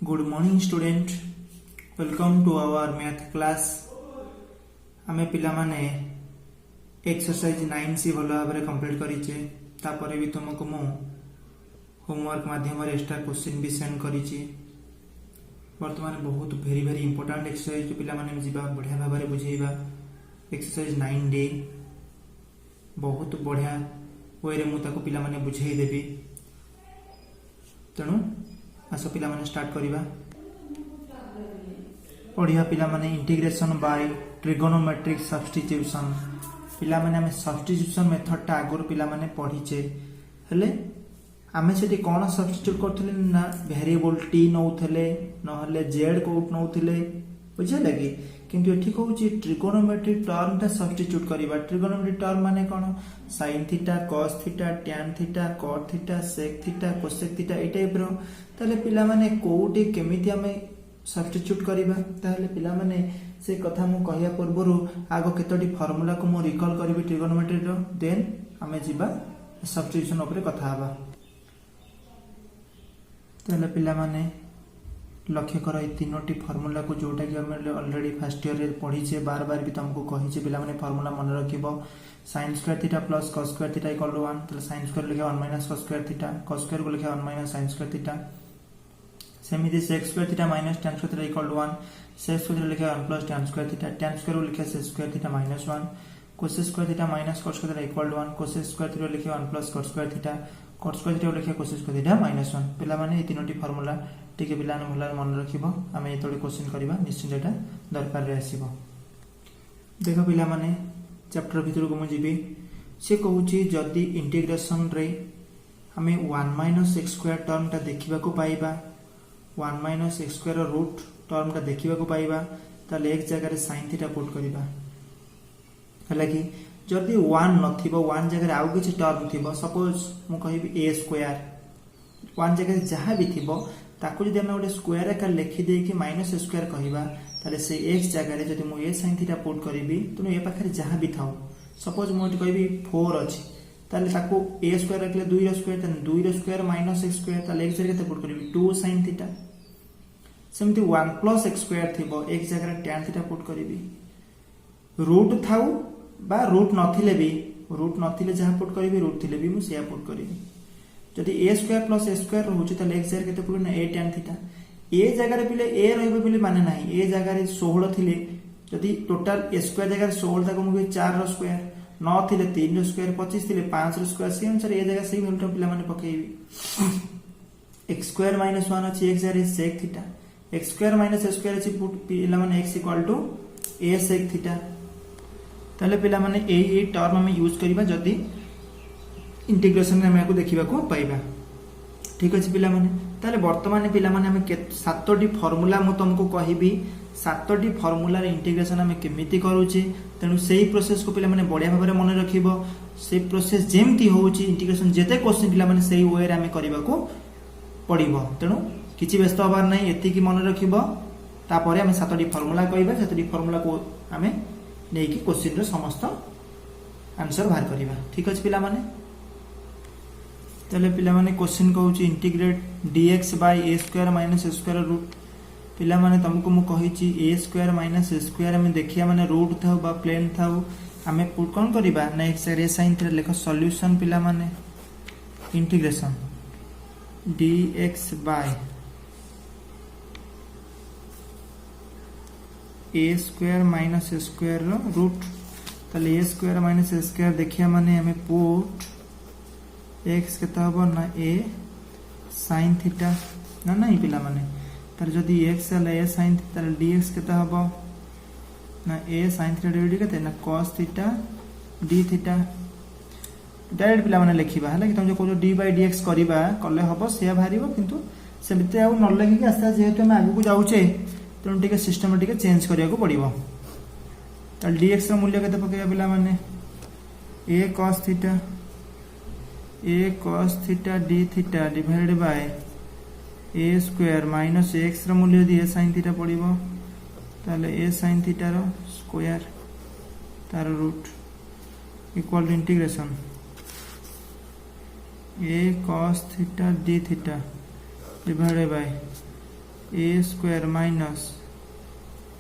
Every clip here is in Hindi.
Good morning student. Welcome to our math class. आमे पिला माने एक्सरसाइज 9 सी भलो भाबरे कंप्लीट करिचे तापरे भी तुमको मु होमवर्क माध्यम रे एक्स्ट्रा क्वेश्चन भी सेंड करिचे। वर्तमान बहुत वेरी इंपोर्टेंट एक्सरसाइज जो पिला माने जिबा बढ़िया भाबरे बुझेइबा। एक्सरसाइज 9 डे बहुत बढ़िया वे रे मु ताको पिला माने बुझेइ देबी। तेणु आस पिला माने स्टार्ट करिबा। पढ़िया पिला माने इंटीग्रेशन बाय ट्रिगोनोमेट्रिक सब्स्टिट्यूशन। पिला माने हमें सब्स्टिट्यूशन मेथड टा आगुर पिला माने पढ़ीचे हेले आमे सेठी कोन सब्स्टिट्यूट करथले ना वेरिएबल t नउथले नहले z को नउथले बुझे लगी। किंतु एठी कहूची ट्रिगोनोमेट्रिक टर्म टा सब्स्टिट्यूट करिबा। ट्रिगोनोमेट्रिक टर्म माने कोन sin theta cos theta tan theta cot theta sec theta cosec theta ए टाइप रो। ताले पिला माने कोउटी केमिति हमें सब्स्टिट्यूट करिबा ताले पिला माने से कथा मु कहिया पूर्वरु आगो केतोटी फार्मूला को मु रिकॉल करबी ट्रिगोनोमेट्रिक रो देन हमें जिबा सब्स्टिट्यूशन ऊपर कथा हबा। ताले पिला माने लक्ष्य कर तीनोटी फार्मूला को जोटा कि हम ऑलरेडी फर्स्ट ईयर रे पढ़ी बार बार भी तुमको कही पिला माने फार्मूला मन रखिबो। sin square theta plus cos square theta equal to 1 तो sin स्क्वायर लिखे 1 minus cos square theta cos square को लिखे 1 माइनस sin स्क्वायर थीटा। सेमिति sec square theta minus tan square theta equal to 1 sec square लिखे 1 plus tan square theta tan square को लिखे sec square theta minus 1 cos square theta minus cos square theta equal to 1 cos square theta लिखे 1 plus cos square theta cos square theta लिखे cos स्क्वायर थीटा माइनस 1। पिला माने ए तीनोटी फार्मूला ठीक पिला भल मन रखिबो। आमे एतोडी क्वेश्चन करिबा निश्चित एटा दरकार रे आसीबो। देखो पिला माने चैप्टर भितर को मु जिबी से कहूची जदी इंटीग्रेशन रे हमें 1 माइनस x स्क्वायर टर्म टा देखिबा को पाइबा 1 minus x square root term टा देखिबा को पाइबा ताले एक जगह रे sin थीटा पुट करिबा। हला कि जदी 1 नथिबो 1 जगह रे आउ किछि टर्म थिबो सपोज मु कहिबी a स्क्वायर 1 जगह रे जहां भी थिबो ताको जदि हम गोटे स्क्वायर आकार लिखि दे कि माइनस स्क्वायर कहबा ताले से x जगह रे जदि मु a sin थीटा पुट करिबी तनो ए पाखरे जहां भी थाउ सपोज मु कहबी 4 अछि ताले ताको a स्क्वायर रखले 2 रो स्क्वायर तने 2 रो स्क्वायर माइनस x स्क्वायर ताले x जगह केते पुट करिबी 2 sin थीटा। सेमति 1 प्लस x स्क्वायर थिबो x जगह रे tan थीटा पुट करिबी। रूट थाउ बा रूट नथिले भी रूट नथिले जहां पुट करिबी रूट थिले भी मु सेया पुट करिबी। जदि a square plus a square रहउची त x जगह केते पुट ना a tan थीटा a जगह रे पिले a रहबे बिले माने नाही a जगह रे 16 थिले जदि टोटल a स्क्वायर जगह 16 ताको मु 4 रो स्क्वायर 9 थिले 3 रो स्क्वायर 25 थिले 5 रो स्क्वायर सेम सर a जगह सेम उल्टा पिला माने पकेइबी। x स्क्वायर माइनस 1 अछि x जगह sec theta x square minus a square अछि पुट पिला माने x equal to a sec theta. ताले पिला माने ए टर्म हम यूज करिबा जदि इंटीग्रेशन में हमको देखिबा को पाइबा। ठीक अछि पिला माने ताले वर्तमान पिला माने हम 7टी फार्मूला मु तुमको कहिबी 7टी फार्मूला रे इंटीग्रेशन हम केमिति करूची तेनु सेही प्रोसेस को पिला माने बढ़िया भाबरे मन रखिबो। से प्रोसेस जेमति होउची इंटीग्रेशन जेते क्वेश्चन पिला माने सेही वे रे हम करिबा को पड़िबो। तेनु किछि व्यस्त होबार नै एति की मन रखिबो। तापरे हम 7टी फार्मूला कहिबा 7टी फार्मूला को हमें नै कि क्वेश्चन रे समस्त आंसर बाहर करिबा। ठीक अछि पिला माने चले पिला माने क्वेश्चन कहूची integrate dx by a square minus a square root. पिला माने तुमको मु कहिची a square minus a square हम देखिया माने रूट थाउ बा प्लेन थाउ हमें पुट कोन करिबा ना x रे sin थीटा लेखो सॉल्यूशन पिला माने integration dx by a square minus a square रो रूट ताले a square minus a square देखिया माने हमें पुट x केता हबो ना a sin थीटा ना नहीं पिला माने तार जदी x ले a sin थीटा dx केता हबो ना a sin थीटा डी केते ना cos theta d theta. Direct पिला माने लिखिबा हला कि तुम जो को d बाय dx करिबा कले हबो से भारिबो किंतु सेमिते आ न लेखि कि आस्ता जेहेतु हम आगु को जाउचे तण टिके सिस्टमैटिक चेंज करिया को पड़िबो। ताल dx रो मूल्य केते पकेया पिला माने a cos theta a cos theta d theta divided by a square minus x रो मूल्य दी a sin थीटा पड़िबो ताले a sin थीटा रो स्क्वायर तार root equal to integration a cos theta d theta divided by a square minus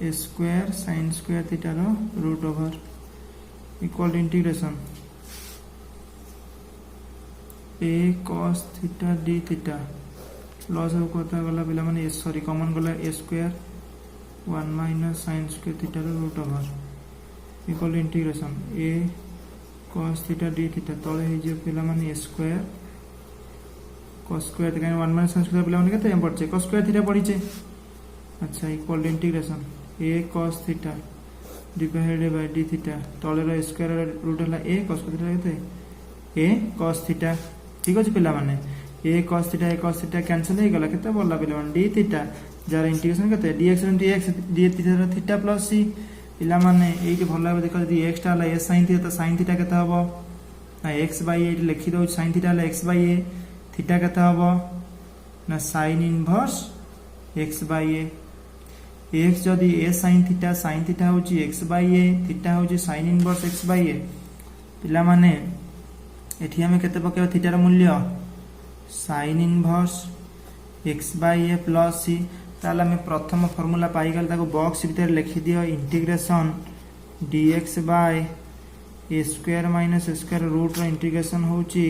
a square sine square theta रो root over equal integration a cos theta d theta plus अब कथा गला पिला माने सॉरी कॉमन गला a square 1 minus sign square theta रो रूट ओवर इक्वल इंटीग्रेशन ए cos थीटा डी थीटा तले हे जे पिला माने a स्क्वायर cos स्क्वायर त 1 माइनस sin स्क्वायर पिला माने केते पड़छे cos स्क्वायर थीटा पड़ीछे अच्छा equal integration a cos theta divided bye d theta तले रो स्क्वायर रूट हला a cos थीटा केते a cos थीटा ठीक अछि पिला माने a cos थीटा कैंसिल हे गला केते बोलला पिला माने d थीटा जार इंटीग्रेशन केते dx dx d theta theta plus c पिला माने एठी भल भाबे देखो यदि x टा s sin थीटा तो sin थीटा केता हबो ना x बाय a लिखि दउ sin theta x by a theta केता हबो ना sin inverse x by a x जदि a sin थीटा होची x बाय a थीटा होची sin inverse x by a पिला माने एठी हमें केते पकेबा थीटा रो मूल्य sin inverse x by a plus c ताला में प्रथम फार्मूला पाई गल ताको बॉक्स भीतर लिखि दियो integration dx by a square minus a square root रो इंटीग्रेशन होची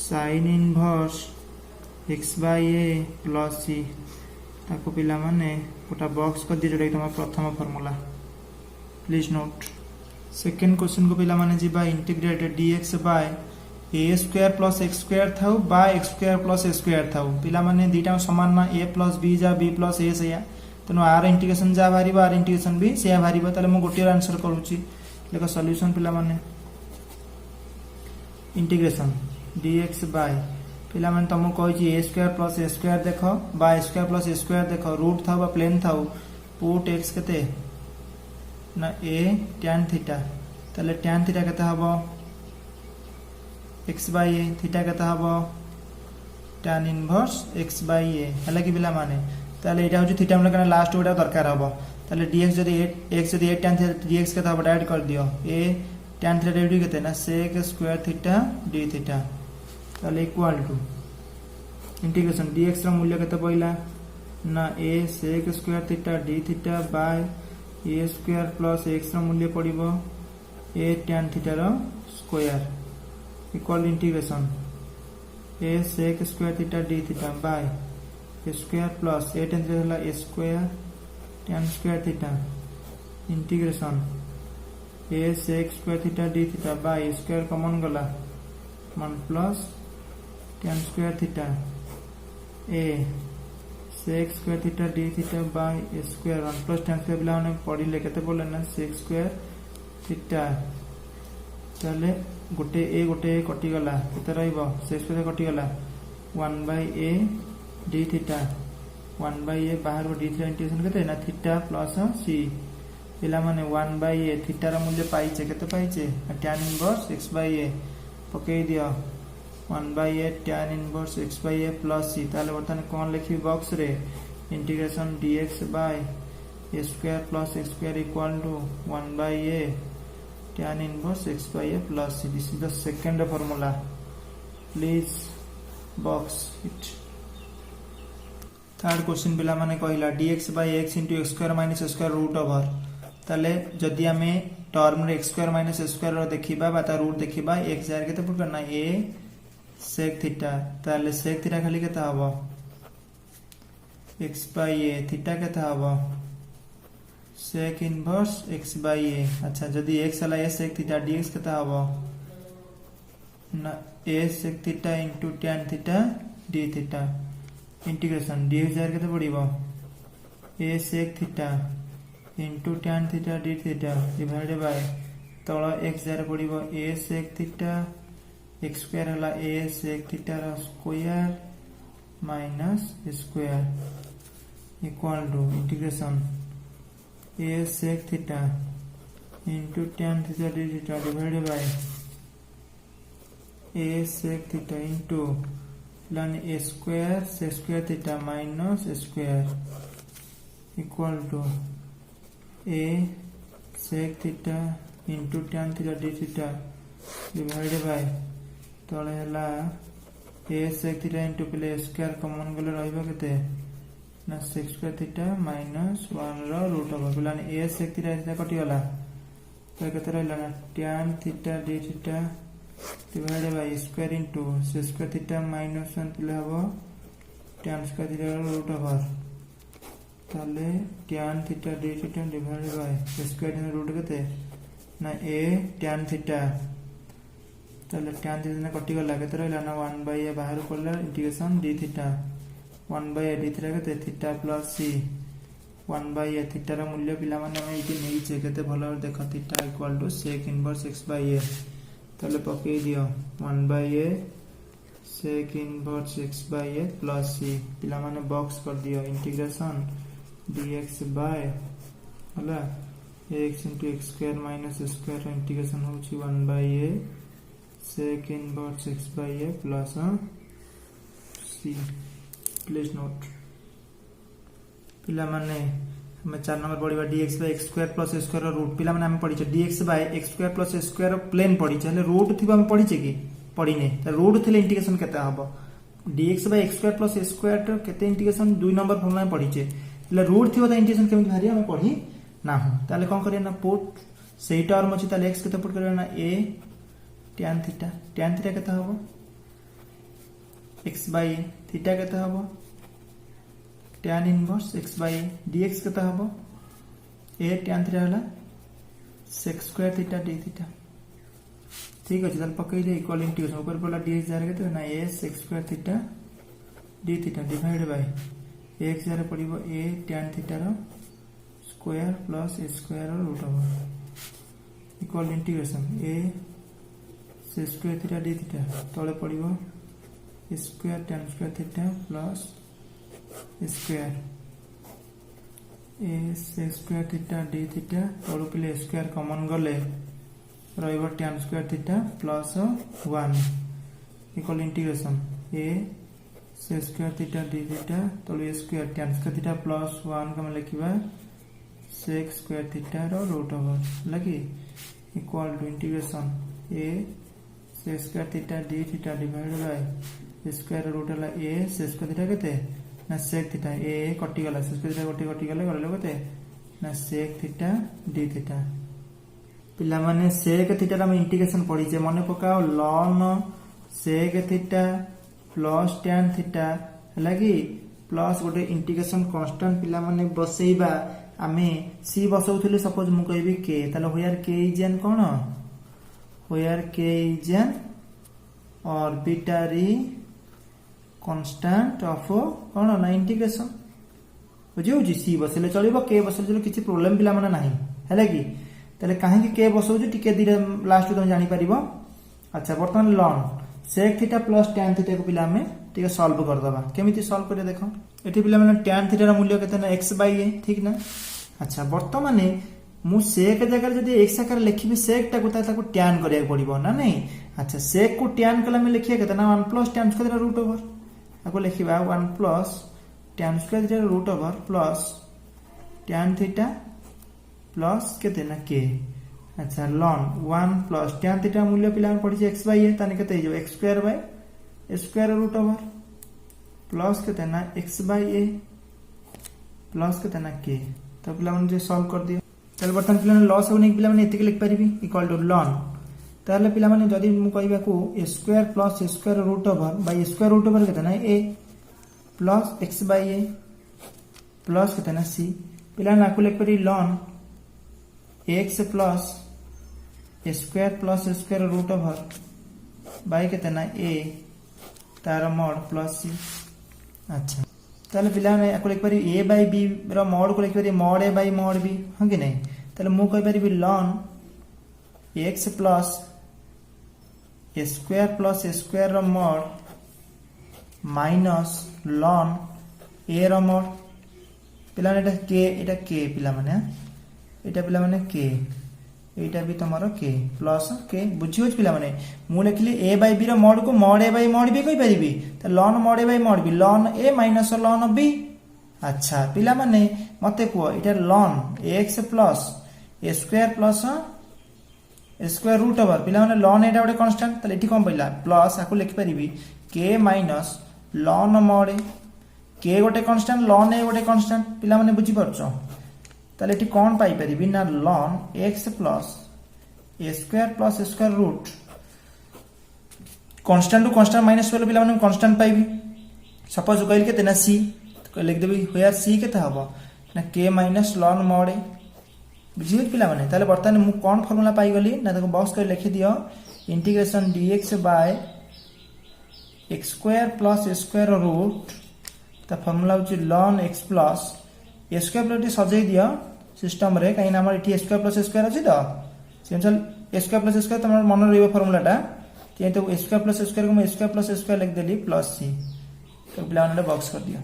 sin inverse x by a plus c ताको पिला माने गोटा बॉक्स कर दियो जोटा तमा प्रथम formula please note second question को पिला माने जिबा integrate dx by a square plus x square थाउ बा x square plus a square थाउ पिला माने दीटा समान ना a प्लस b जा b प्लस a सेया तनो r इंटीग्रेशन जा भारीबा r इंटीग्रेशन भी सेया भारीबा ताले मो गोटे आंसर करूची देखो सॉल्यूशन पिला माने इंटीग्रेशन dx बाय पिला माने तमो कहै छी a square plus a square देखो बा a square plus a square देखो रूट थाउ बा प्लेन थाउ पुट x केते ना a tan थीटा ताले tan थीटा केते हबो x बाय a थीटा केता हबो tan inverse x by a हला कि बिला माने ताले एटा होची थीटा हमला कना लास्ट ओडा दरकार हबो ताले dx जदी x जदी a tan थीटा dx केता हबो ऐड कर दियो a tan थीटा रेडी केते ना sec square theta d theta ताले इक्वल टू इंटीग्रेशन dx रो मूल्य केते पइला ना a sec square theta d theta by a square plus x रो मूल्य पडिबो a tan थीटा रो square equal integration a sec square theta d theta by a square plus a tan theta हला a square tan square theta integration a sec square theta d theta by square common गला 1 plus tan square theta a sec square theta d theta by a square 1 plus tan square बिला ने पढिले केते बोले ना sec स्क्वायर थीटा चले गोटे ए कटि गला केते रहइबो sec स्क्वायर कटि गला 1 by a d theta 1 by a बाहर d थीटा इंटीग्रेशन केते ना थीटा प्लस c पिला माने 1 बाय a थीटा रा मूल्य पाइचे केते पाइचे tan inverse x by a पके दियो 1 by a tan inverse x by a plus c ताले बर्तन कोन लिखि बॉक्स रे integration dx by a square plus x square equal to 1 by a tan inverse x by a plus c. This is the second formula. Please box it. Third question पिला माने कहला dx by x into x square minus a square root over ताले जदि हमें टर्म रे x square minus a square रो देखिबा बा ता रूट देखिबा x जार केते पुट करना a sec थीटा ताले sec थीटा खाली केता हबो x by a थीटा केता हबो sec inverse x by a अच्छा जदि x हला a sec थीटा dx केता हबो ना a sec theta into tan theta d theta integration dx जार केते पड़िबो a sec theta into tan theta d theta divided by तळ x जार पड़िबो a sec theta x square हला a sec थीटा रा square minus square equal to integration a sec theta into tan theta d theta divided by a sec theta into ln a square sec square theta minus a square equal to a sec theta into tan theta d theta divided by तळे हला a sec theta into पले square कॉमन गले रहइबो केते ना sec square theta minus 1 रो रूट ओवर पिला ने a sec theta इतना कटि गला तो केते रहला ना tan theta d theta divided by square into sec square theta minus 1 पिला हो tan square theta रो रूट ओवर ताले tan theta d theta divided by square theta root केते ना a tan theta ताले tan theta ने कटि गला केते रहला ना 1 बाय a बाहर पड़ला integration d theta 1 by a d theta केते theta plus c 1 by a theta रा मूल्य पिला माने हम एठी नै छै केते भलो देख theta equal to sec inverse x by a तले पके दियो 1 by a sec inverse x by a plus c पिला माने बॉक्स कर दियो इंटीग्रेशन dx by हला x into x square minus x square integration होची 1 by a sec inverse x by a plus c please note पिला माने हम 4 नंबर पढिबा dx by x square plus a square root पिला माने हम पढिचे dx by x square plus a square plain पढिचे ले रूट थिबा हम पढिचे कि पढिने त रूट थिले इंटीग्रेशन केते हबो dx by x square plus a square तो केते इंटीग्रेशन 2 नंबर फॉर्मूला में पढिचे ले रूट थिबा त इंटीग्रेशन केमि भारी हम पढी ना हो ताले कोन करिया ना पुट सेही टर्म अछि ताले x केते पुट करिया ना a tan theta केते हबो x by theta केते हबो tan inverse x by dx केते हबो a tan theta हला sec square theta d theta ठीक अछि तन पकई दे इक्वल इंटीग्रेशन ऊपर पड़ला dx जार केते ना a sec square theta d theta divide by x जार पड़िबो a tan theta रो स्क्वायर प्लस a स्क्वायर रो root over equal integration a sec square theta d theta तळे पड़िबो square tan square theta plus square a sec square theta d theta तळु पिले स्क्वायर कॉमन गले रहइबो tan square theta plus 1 equal integration a sec square theta d theta तळु square tan square theta plus 1 कम लिखिबा sec square theta रो रूट ओवर लगी equal to integration a sec square theta d theta divided by square root हला a sec square theta केते ना sec theta a कटि गला sec square theta कटि गले गले केते ना sec theta d theta पिला माने sec theta रा हम इंटीग्रेशन पढी जे मने पकाओ ln sec theta plus tan theta लगी प्लस गोटे इंटीग्रेशन कांस्टेंट पिला माने बसैबा आमे c बसौथले सपोज मु कहबी k ताले होयर k is an cone होयर k is an arbitrary constant of कोन ना इंटीग्रेशन बुझियो जी c बसले चलिबो k बसले चलो किछि प्रॉब्लम पिला माने नाही हैला कि तले काहे कि k बसौ जे टिके दिरे लास्ट तुम जानि परिबो अच्छा वर्तमान ln sec theta plus tan theta को पिला में टिके सॉल्व कर दबा केमिति सॉल्व करे देखो एठी पिला माने tan theta रा मूल्य केते ना x by a ठीक ना अच्छा वर्तमान मु sec जगह जदी x आकार लिखिबी sec टा को ताको tan करिया पड़िबो ना नहीं अच्छा sec को tan कला में लिखिया केते ना 1 plus tan square root over आको लिखिबा 1 plus tan square root over plus tan theta plus केते ना k अच्छा ln 1 plus tan थीटा मूल्य पिला में पड़ी x by a ताने केते जो x square by square root over plus केते ना x by a प्लस केते ना k तो पिला मन जे सॉल्व कर दियो तले बर्तन पिला लॉस होने पिला माने एतिक लिख परिबी इक्वल टू ln ताले पिला माने जदी मु कहबा को a square plus a square root over by square root over केते ना a plus x by a plus केते ना c पिला ना को लिख परि ln x plus a square plus a square root over by केते ना a तार मॉड प्लस c अच्छा ताले पिला ने आको लिख परि a by b रो मॉड को लिख परि mod a by mod b ह कि नै ताले मु कहि परिबी ln x plus a square रो मॉड माइनस ln a रो मॉड पिला ने एटा k पिला माने k एटा भी तमरो k प्लस k बुझियो पिला माने मु लिखली a by b रो मॉड को mod a by mod b कहि परिबी त ln mod a by mod b ln a minus ln b अच्छा पिला माने मते को एटा ln x plus a square plus a square root over पिला माने ln एटा गोटे कांस्टेंट त एठी कोन पइला प्लस आको लिखि परिबी k minus ln mod a के गोटे कांस्टेंट लॉन ए गोटे कांस्टेंट पिला माने बुझी परछो ताले एठी कोन पाई परिबी ना लॉन x plus a square plus square root constant to constant minus वाला पिला माने कांस्टेंट पाइबी सपोज कहल के ना c तो लिख देबी वेयर c केता हबो ना k माइनस लॉन मॉड ए बुझी पिला माने ताले बर्तमान मु कोन फार्मूला पाई गली ना देखो बॉक्स कर लिखि दियो integration dx by x square plus a square root ता फार्मूला होची ln x plus a square plus सजै दियो सिस्टम रे काई ना हमर इठी a square plus a square अछि तो simple a square plus a square तमर मन रहइबो फार्मूलाटा ते तो a square plus a square को मैं a square plus a square लिख देली प्लस c तो प्लान बॉक्स कर दियो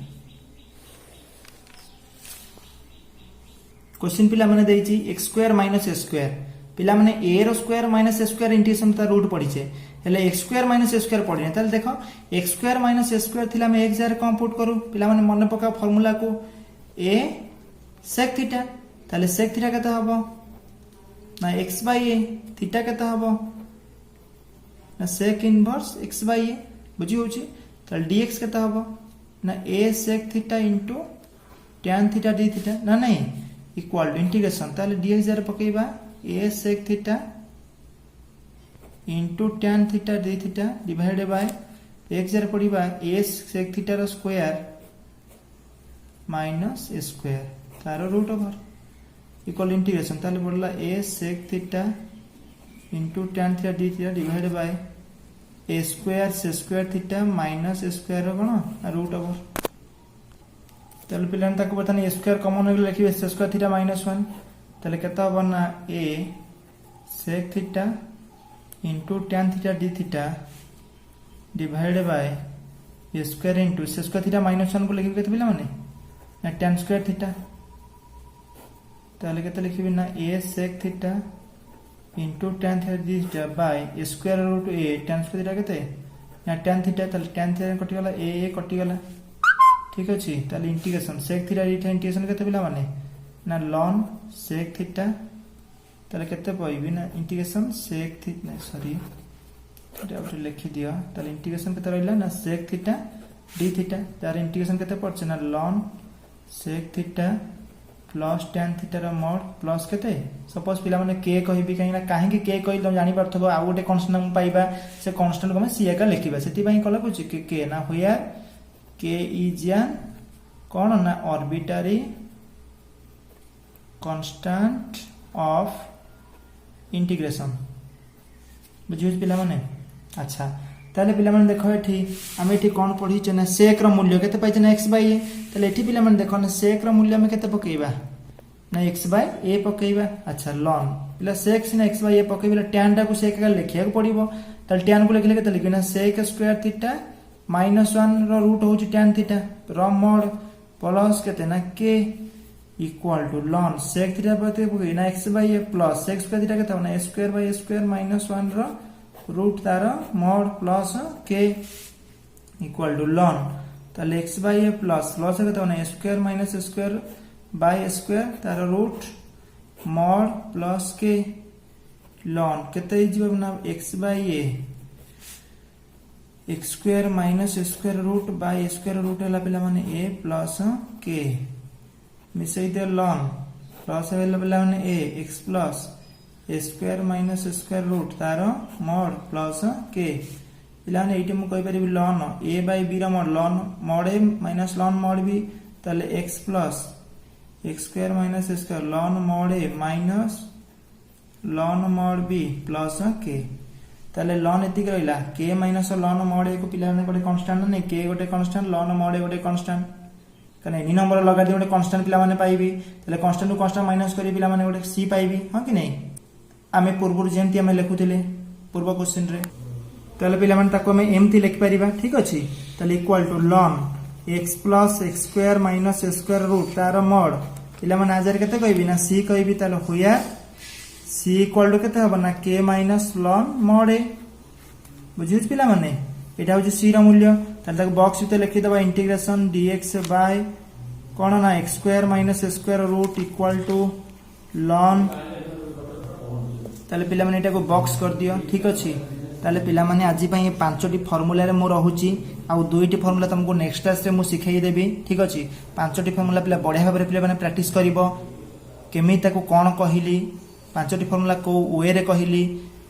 क्वेश्चन पिला माने देइची x square minus a square पिला माने a रो square minus a square integration ता रूट पड़ी छे हेले x square minus a square पड़ी ताले देखो x square minus a square थिला में x जार कंप्यूट करू पिला माने मन पका फार्मूला को a sec थीटा ताले sec थीटा केता हबो ना x by a थीटा केता हबो ना sec inverse x by a बुझी होची ताले dx केता हबो ना a sec theta into tan theta d theta ना नहीं इक्वल टू इंटीग्रेशन ताले dx जार पकेबा a sec theta into tan theta d theta divided by x जार पड़ीबा a sec थीटा रो स्क्वायर माइनस a स्क्वायर तारो रूट ओवर इक्वल इंटीग्रेशन ताले पड़ला a sec theta into tan theta d theta divided by a square c square theta minus a square रो कोन रूट ओवर ताले पिलान ताको बताने a स्क्वायर कॉमन हो लिखिबे c स्क्वायर थीटा माइनस 1 ताले केता बना a sec theta into tan theta d theta divided by a square into c square theta minus 1 को लिखिबे केते पिला माने ना tan स्क्वायर थीटा ताले केते लिखिबे ना a sec theta into tan theta d theta by a square root a tan square theta केते ना tan थीटा ताले tan थीटा कटि गला a कटि गला ठीक अछि ताले integration sec theta d theta integration केते पिला माने ना ln sec थीटा ताले केते पइबी ना इंटीग्रेशन sec थीटा सॉरी एटा उठे लिखि दियो ताले इंटीग्रेशन केते रहला ना sec थीटा d थीटा तार इंटीग्रेशन केते पड़छ ना ln sec theta plus tan theta रो मॉड प्लस केते सपोज पिला माने k कहिबी काई ना काहे कि k कहि तुम जानि परथबो आ गोटे कांस्टेंट हम पाइबा से कांस्टेंट को हम c का लिखिबा सेति पई कला कुछ k ना होया k इज एन कोन ना आर्बिट्रेरी कांस्टेंट ऑफ इंटीग्रेशन बुझियो पिला माने अच्छा ताले पिला माने देखो एठी हम एठी कोन पढी छ ना sec रो मूल्य केते पाइ छ ना x by a ताले एठी पिला माने देखो ना sec रो मूल्य में केते पकेइबा ना x by a पकेइबा अच्छा ln पिला sec से ना x by a पकेइबा tan टा को sec का लिखिया को पड़िबो ताले tan को लिखले केते लिखिना sec स्क्वायर थीटा माइनस 1 रो रूट होची tan थीटा रो मॉड प्लस केते ना k equal to ln sec theta पते पके ना x by a plus sec square theta केता ना a square by a square minus 1 रो रूट तार mod plus k equal to ln ताले x by a plus plus केता ना a square minus a square by a square तार root mod plus k ln केते जीव ना x by a x square minus a square root by a square root हला पिला माने a प्लस k मिसई दे ln प्लस हला पिला माने a x plus a square minus a square root तारो मॉड प्लस k पिला ने एटी मु कहि परिबी ln a by b रो mod ln mod a minus ln mod b ताले x plus x square minus a square ln mod a minus ln mod b plus k ताले ln एति रहला k minus ln mod a को पिला ने गोटे कांस्टेंट नै k गोटे कांस्टेंट ln मॉड a गोटे कांस्टेंट कने नी नंबर लगा दे गोटे कांस्टेंट पिला माने पाइबी ताले कांस्टेंट टू कांस्टेंट माइनस करी पिला माने गोटे c पाइबी हां कि नै आमे पूर्व जेमती आमे लिखुथिले पूर्व क्वेश्चन रे ताले पिला माने ताको आमे एमती लिख परिबा ठीक अछि ताले equal to ln x plus x square minus a square root तार मॉड पिला माने आजर केते कहबी ना c कहबी ताले होया c इक्वल टू केते हबो ना k minus ln mod a बुझिस पिला माने एटा हो c रो मूल्य ताले ताको बॉक्स उते लिखि दबा इंटीग्रेशन dx बाय कोन ना x square minus a square root equal to ln ताले पिला माने एटा को बॉक्स कर दियो ठीक अछि ताले पिला माने आज पई 5टी फार्मूला रे मो रहूची आ 2टी फार्मूला तुमको नेक्स्ट क्लास रे मु सिखाई देबी ठीक अछि 5टी फार्मूला पिला बढ़िया भाबरे पिला माने प्रैक्टिस करिवो केमी ताको कोन कहिली 5टी फार्मूला को वे रे कहिली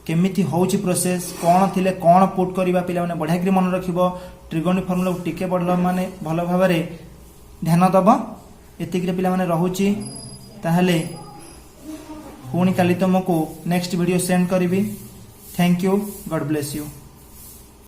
केमिति होउची प्रोसेस कोन थिले कोन पुट करिवा पिला माने बढ़िया करी मन रखिबो ट्रिगोनोमेट्री फार्मूला टिके पढलो माने भलो भाबरे ध्यान दबो एतिक रे पिला माने रहूची ताहले पुणी काली तुमको नेक्स्ट वीडियो सेंड करी thank you God bless you.